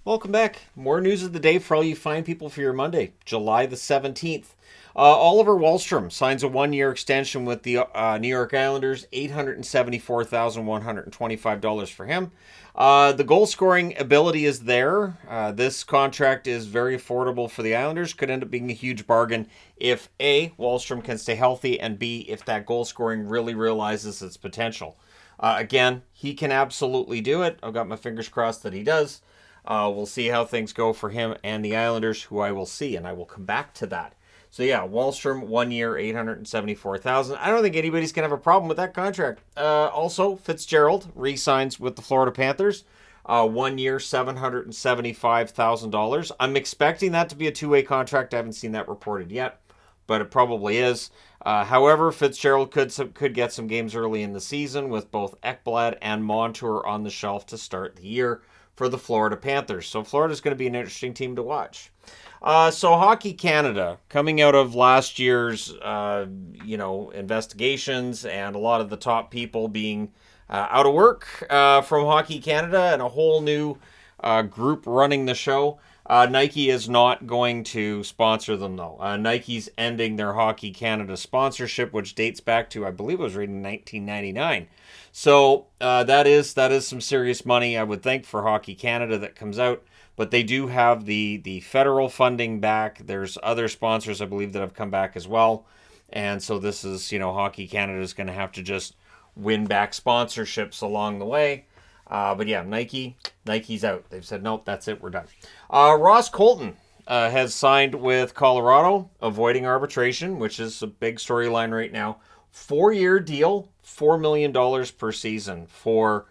Welcome back. More news of the day for all you fine people for your Monday, July the 17th. Oliver Wahlstrom signs a one-year extension with the New York Islanders, $874,125 for him. The goal-scoring ability is there. This contract is very affordable for the Islanders. Could end up being a huge bargain if A, Wahlstrom can stay healthy, and B, if that goal-scoring really realizes its potential. Again, he can absolutely do it. I've got my fingers crossed that he does. We'll see how things go for him and the Islanders, who I will see, and I will come back to that. So yeah, Wahlstrom, 1 year, $874,000. I don't think anybody's gonna have a problem with that contract. Also, Fitzgerald re-signs with the Florida Panthers, 1 year, $775,000. I'm expecting that to be a two-way contract. I haven't seen that reported yet, but it probably is. However, Fitzgerald could get some games early in the season with both Ekblad and Montour on the shelf to start the year for the Florida Panthers. So Florida's going to be an interesting team to watch. So Hockey Canada, coming out of last year's, investigations and a lot of the top people being out of work from Hockey Canada and a whole new group running the show. Nike is not going to sponsor them, though. Nike's ending their Hockey Canada sponsorship, which dates back to, I believe it was written in 1999. So that is some serious money, I would think, for Hockey Canada that comes out. But they do have the federal funding back. There's other sponsors, I believe, that have come back as well. And so this is, Hockey Canada is going to have to just win back sponsorships along the way. But yeah, Nike's out. They've said, nope, that's it, we're done. Ross Colton has signed with Colorado, avoiding arbitration, which is a big storyline right now. 4-year deal, $4 million per season for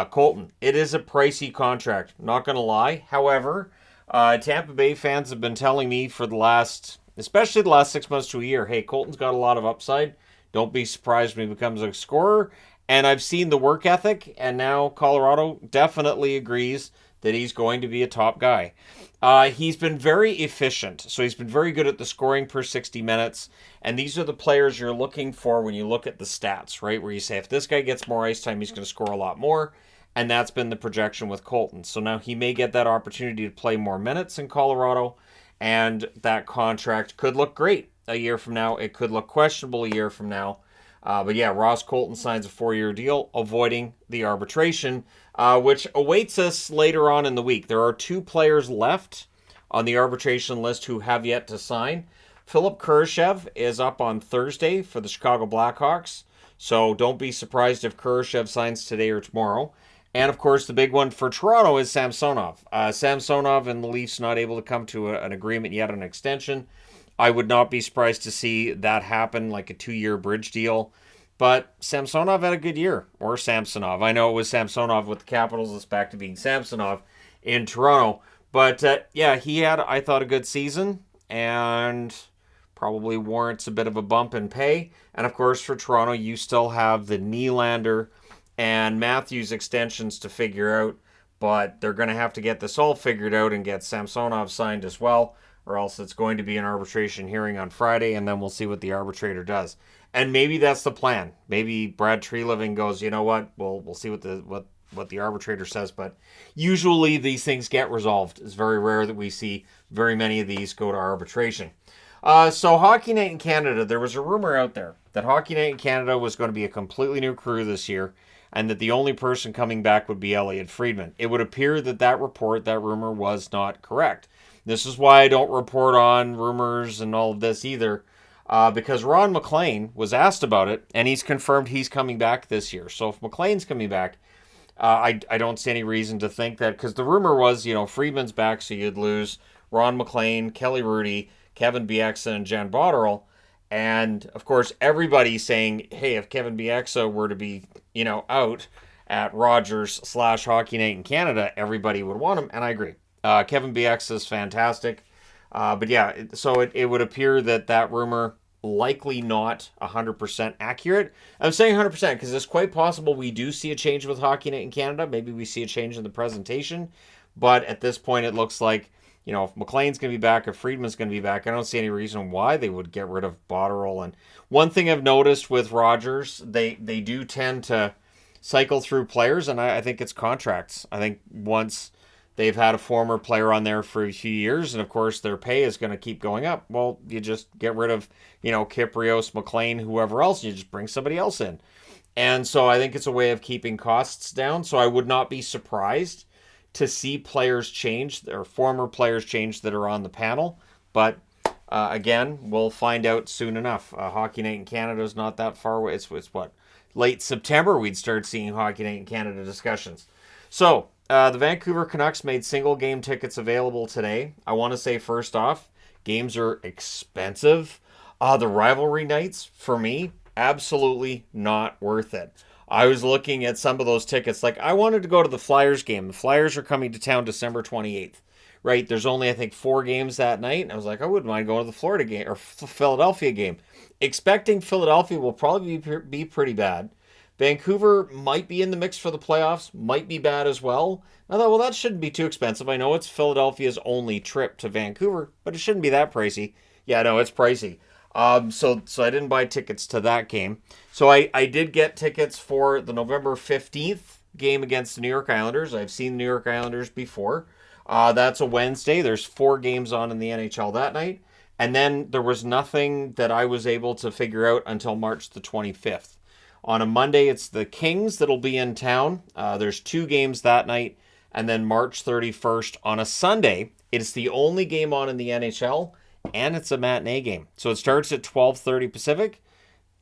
Colton. It is a pricey contract, not going to lie. However, Tampa Bay fans have been telling me for especially the last 6 months to a year, hey, Colton's got a lot of upside. Don't be surprised when he becomes a scorer. And I've seen the work ethic, and now Colorado definitely agrees that he's going to be a top guy. He's been very efficient, so he's been very good at the scoring per 60 minutes, and these are the players you're looking for when you look at the stats, right? Where you say, if this guy gets more ice time, he's going to score a lot more, and that's been the projection with Colton. So now he may get that opportunity to play more minutes in Colorado, and that contract could look great a year from now. It could look questionable a year from now. But yeah, Ross Colton signs a 4-year deal, avoiding the arbitration, which awaits us later on in the week. There are 2 players left on the arbitration list who have yet to sign. Philip Kurashev is up on Thursday for the Chicago Blackhawks, so don't be surprised if Kurashev signs today or tomorrow. And of course, the big one for Toronto is Samsonov. Samsonov and the Leafs not able to come to an agreement yet on an extension. I would not be surprised to see that happen, like a 2-year bridge deal. But Samsonov had a good year. Or Samsonov. I know it was Samsonov with the Capitals. It's back to being Samsonov in Toronto. But yeah, he had, I thought, a good season. And probably warrants a bit of a bump in pay. And of course, for Toronto, you still have the Nylander and Matthews extensions to figure out. But they're going to have to get this all figured out and get Samsonov signed as well, or else it's going to be an arbitration hearing on Friday, and then we'll see what the arbitrator does. And maybe that's the plan. Maybe Brad Treliving goes, you know what, we'll see what the arbitrator says, but usually these things get resolved. It's very rare that we see very many of these go to arbitration. So Hockey Night in Canada, there was a rumor out there that Hockey Night in Canada was going to be a completely new crew this year, and that the only person coming back would be Elliot Friedman. It would appear that rumor was not correct. This is why I don't report on rumors and all of this either, because Ron McLean was asked about it, and he's confirmed he's coming back this year. So if McLean's coming back, I don't see any reason to think that, because the rumor was, Friedman's back, so you'd lose Ron McLean, Kelly Rudy, Kevin Bieksa, and Jan Botterill. And, of course, everybody's saying, hey, if Kevin Bieksa were to be, out at Rogers/Hockey Night in Canada, everybody would want him, and I agree. Kevin Bieksa is fantastic. But yeah, so it would appear that rumor likely not 100% accurate. I'm saying 100% because it's quite possible we do see a change with Hockey Night in Canada. Maybe we see a change in the presentation. But at this point, it looks like, if McLean's going to be back, if Friedman's going to be back, I don't see any reason why they would get rid of Botterill. And one thing I've noticed with Rogers, they do tend to cycle through players, and I think it's contracts. I think once they've had a former player on there for a few years, and of course their pay is going to keep going up. Well, you just get rid of, Kiprios, McLean, whoever else, you just bring somebody else in. And so I think it's a way of keeping costs down. So I would not be surprised to see players change, or former players change, that are on the panel. But again, we'll find out soon enough. Hockey Night in Canada is not that far away. It's what, late September we'd start seeing Hockey Night in Canada discussions. So the Vancouver Canucks made single game tickets available today. I want to say first off, games are expensive. The rivalry nights, for me, absolutely not worth it. I was looking at some of those tickets. Like, I wanted to go to the Flyers game. The Flyers are coming to town December 28th, right? There's only, I think, 4 games that night. And I was like, I wouldn't mind going to the Florida game or Philadelphia game. Expecting Philadelphia will probably be pretty bad. Vancouver might be in the mix for the playoffs, might be bad as well. I thought, well, that shouldn't be too expensive. I know it's Philadelphia's only trip to Vancouver, but it shouldn't be that pricey. Yeah, no, it's pricey. So I didn't buy tickets to that game. So I did get tickets for the November 15th game against the New York Islanders. I've seen the New York Islanders before. That's a Wednesday. There's 4 games on in the NHL that night. And then there was nothing that I was able to figure out until March the 25th. On a Monday, it's the Kings that'll be in town. There's 2 games that night. And then March 31st on a Sunday, it's the only game on in the NHL. And it's a matinee game. So it starts at 12:30 Pacific.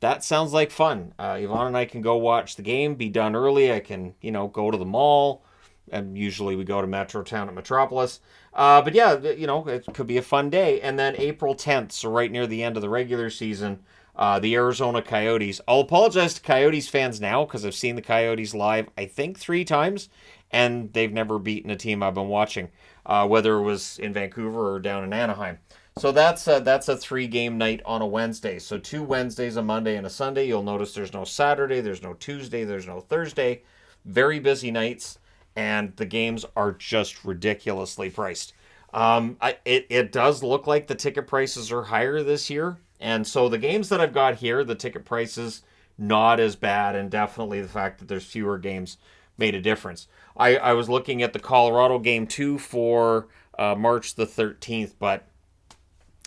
That sounds like fun. Yvonne and I can go watch the game, be done early. I can, go to the mall. And usually we go to Metrotown at Metropolis. But yeah, it could be a fun day. And then April 10th, so right near the end of the regular season, the Arizona Coyotes. I'll apologize to Coyotes fans now because I've seen the Coyotes live, I think, 3 times. And they've never beaten a team I've been watching, whether it was in Vancouver or down in Anaheim. So that's a 3-game night on a Wednesday. So 2 Wednesdays, a Monday, and a Sunday. You'll notice there's no Saturday, there's no Tuesday, there's no Thursday. Very busy nights, and the games are just ridiculously priced. It does look like the ticket prices are higher this year. And so the games that I've got here, the ticket prices, not as bad, and definitely the fact that there's fewer games made a difference. I was looking at the Colorado game too for March the 13th, but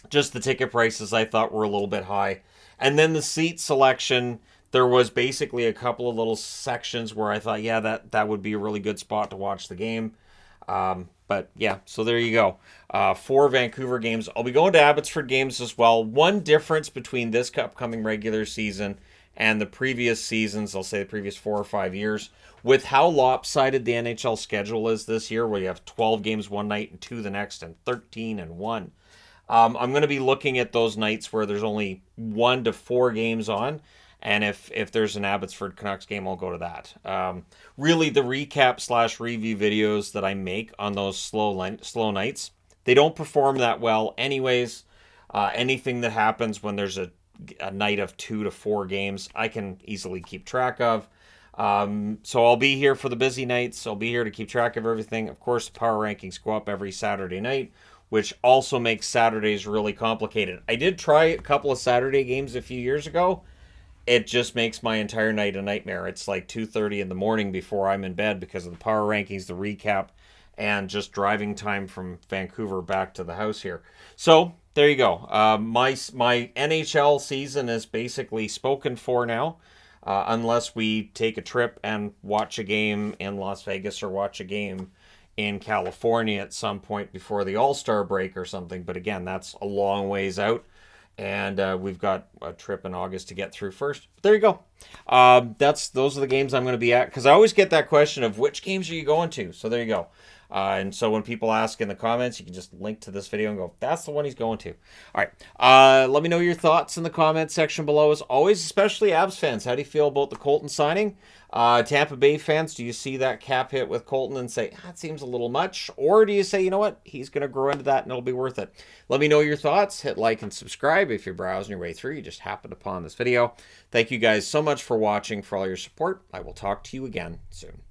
just the ticket prices I thought were a little bit high. And then the seat selection, there was basically a couple of little sections where I thought, yeah, that would be a really good spot to watch the game. But yeah, so there you go. 4 Vancouver games. I'll be going to Abbotsford games as well. One difference between this upcoming regular season and the previous seasons, I'll say the previous 4 or 5 years, with how lopsided the NHL schedule is this year, where you have 12 games one night and 2 the next, and 13 and 1. I'm going to be looking at those nights where there's only 1 to 4 games on. And if there's an Abbotsford Canucks game, I'll go to that. Really, the recap/review videos that I make on those slow nights, they don't perform that well anyways. Anything that happens when there's a night of 2 to 4 games, I can easily keep track of. So I'll be here for the busy nights. I'll be here to keep track of everything. Of course, the power rankings go up every Saturday night, which also makes Saturdays really complicated. I did try a couple of Saturday games a few years ago. It just makes my entire night a nightmare. It's like 2:30 in the morning before I'm in bed because of the power rankings, the recap, and just driving time from Vancouver back to the house here. So there you go. My NHL season is basically spoken for now, unless we take a trip and watch a game in Las Vegas or watch a game in California at some point before the All-Star break or something. But again, that's a long ways out. And we've got a trip in August to get through first. But there you go. Those are the games I'm going to be at. Because I always get that question of which games are you going to? So there you go. And so when people ask in the comments, you can just link to this video and go, that's the one he's going to. All right. Let me know your thoughts in the comment section below. As always, especially Abs fans, how do you feel about the Colton signing? Tampa Bay fans, do you see that cap hit with Colton and say, that seems a little much? Or do you say, you know what, he's going to grow into that and it'll be worth it? Let me know your thoughts. Hit like and subscribe if you're browsing your way through. You just happened upon this video. Thank you guys so much for watching, for all your support. I will talk to you again soon.